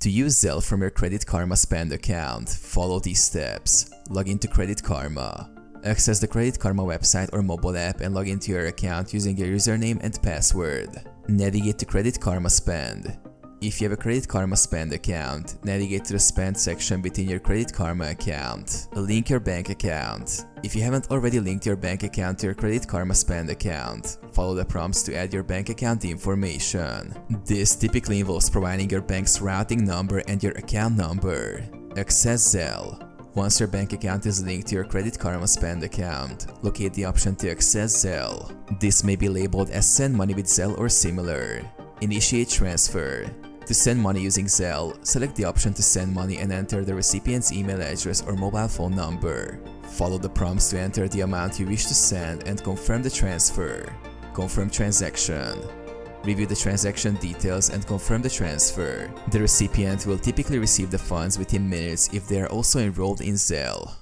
To use Zelle from your Credit Karma spend account, follow these steps. Log into Credit Karma. Access the Credit Karma website or mobile app and log into your account using your username and password. Navigate to Credit Karma Spend. If you have a Credit Karma Spend account, navigate to the Spend section within your Credit Karma account. Link your bank account. If you haven't already linked your bank account to your Credit Karma Spend account, follow the prompts to add your bank account information. This typically involves providing your bank's routing number and your account number. Access Zelle. Once your bank account is linked to your Credit Karma Spend account, locate the option to access Zelle. This may be labeled as Send Money with Zelle or similar. Initiate transfer. To send money using Zelle, select the option to send money and enter the recipient's email address or mobile phone number. Follow the prompts to enter the amount you wish to send and confirm the transfer. Confirm transaction. Review the transaction details and confirm the transfer. The recipient will typically receive the funds within minutes if they are also enrolled in Zelle.